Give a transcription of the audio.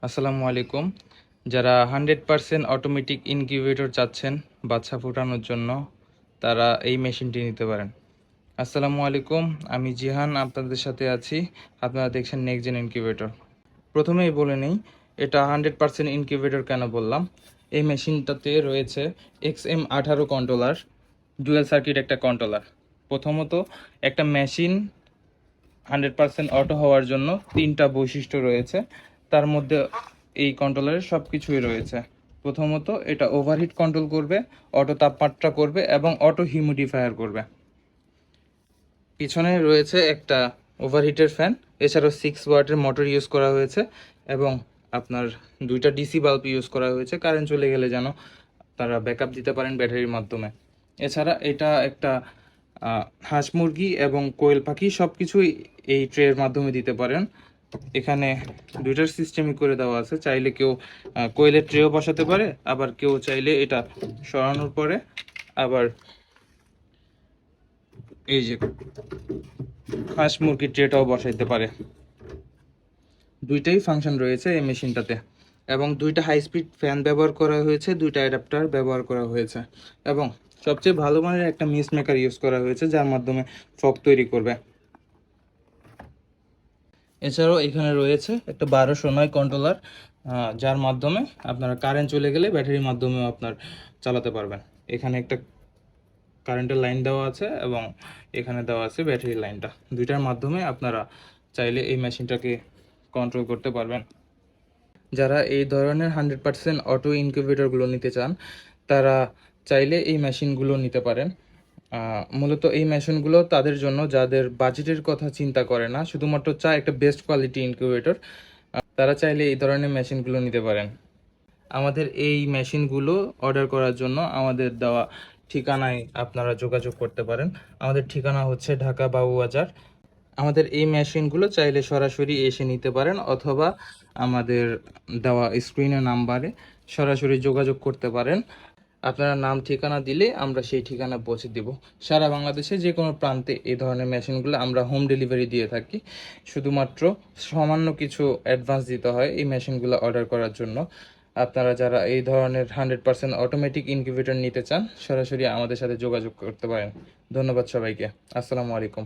আসসালামু আলাইকুম। যারা 100% অটোমেটিক ইনকিউবেটর চাচ্ছেন বাচ্চা ফোটানোর জন্য, তারা এই মেশিনটি নিতে পারেন। আসসালামু আলাইকুম, আমি জিহান আপনাদের সাথে আছি। আপনারা দেখছেন নেক্সট জেন ইনকিউবেটর। প্রথমেই বলে নেই, এটা 100% ইনকিউবেটর কেন বললাম। এই মেশিনটাতে রয়েছে XM18 কন্ট্রোলার, ডুয়েল সার্কিট একটা কন্ট্রোলার। প্রথমত, একটা মেশিন 100% অটো হওয়ার জন্য তিনটা বৈশিষ্ট্য রয়েছে। তার মধ্যে এই কন্ট্রোলারের সব কিছুই রয়েছে। প্রথমত, এটা ওভারহিট কন্ট্রোল করবে, অটো তাপমাত্রা করবে এবং অটো হিউমিডিফায়ার করবে। পিছনে রয়েছে একটা ওভারহিটের ফ্যান, এছাড়াও 6 ওয়াটের মোটর ইউজ করা হয়েছে এবং আপনার দুইটা ডিসি বাল্ব ইউজ করা হয়েছে, কারেন্ট চলে গেলে যেন তারা ব্যাকআপ দিতে পারেন ব্যাটারির মাধ্যমে। এছাড়া এটা একটা হাঁস মুরগি এবং কোয়েল পাখি সব কিছুই এই ট্রের মাধ্যমে দিতে পারেন। এখানে দুইটার সিস্টেমই করে দেওয়া আছে, চাইলে কেউ কোয়েলের ট্রেও বসাতে পারে, আবার কেউ চাইলে এটা সরানোর পরে আবার এই যে হাঁস মুরগির ট্রেটাও বসাইতে পারে। দুইটাই ফাংশন রয়েছে এই মেশিনটাতে এবং দুইটা হাই স্পিড ফ্যান ব্যবহার করা হয়েছে, দুইটা অ্যাডাপ্টার ব্যবহার করা হয়েছে এবং সবচেয়ে ভালো মানের একটা মিস মেকার ইউজ করা হয়েছে, যার মাধ্যমে ফগ তৈরি করবে। এছাড়াও এখানে রয়েছে একটা 1209 কন্ট্রোলার, যার মাধ্যমে আপনারা কারেন্ট চলে গেলে ব্যাটারির মাধ্যমেও আপনার চালাতে পারবেন। এখানে একটা কারেন্টের লাইন দেওয়া আছে এবং এখানে দেওয়া আছে ব্যাটারির লাইনটা। দুইটার মাধ্যমে আপনারা চাইলে এই মেশিনটাকে কন্ট্রোল করতে পারবেন। যারা এই ধরনের 100% অটো ইনকিউবেটরগুলো নিতে চান, তারা চাইলে এই মেশিনগুলো নিতে পারেন। মূলত এই মেশিনগুলো তাদের জন্য যাদের বাজেটের কথা চিন্তা করে না, শুধুমাত্র চায় একটা বেস্ট কোয়ালিটি ইনকিউবেটর, তারা চাইলে এই ধরনের মেশিনগুলো নিতে পারেন। আমাদের এই মেশিনগুলো অর্ডার করার জন্য আমাদের দেওয়া ঠিকানায় আপনারা যোগাযোগ করতে পারেন। আমাদের ঠিকানা হচ্ছে ঢাকা বাবুবাজার। আমাদের এই মেশিনগুলো চাইলে সরাসরি এসে নিতে পারেন, অথবা আমাদের দেওয়া স্ক্রিনের নাম্বারে সরাসরি যোগাযোগ করতে পারেন। আপনারা নাম ঠিকানা দিলে আমরা সেই ঠিকানা পৌঁছে দিব। সারা বাংলাদেশে যে কোনো প্রান্তে এই ধরনের মেশিনগুলো আমরা হোম ডেলিভারি দিয়ে থাকি। শুধুমাত্র সামান্য কিছু অ্যাডভান্স দিতে হয় এই মেশিনগুলো অর্ডার করার জন্য। আপনারা যারা এই ধরনের 100% অটোমেটিক ইনকিউবেটর নিতে চান, সরাসরি আমাদের সাথে যোগাযোগ করতে পারেন। ধন্যবাদ সবাইকে। আসসালামু আলাইকুম।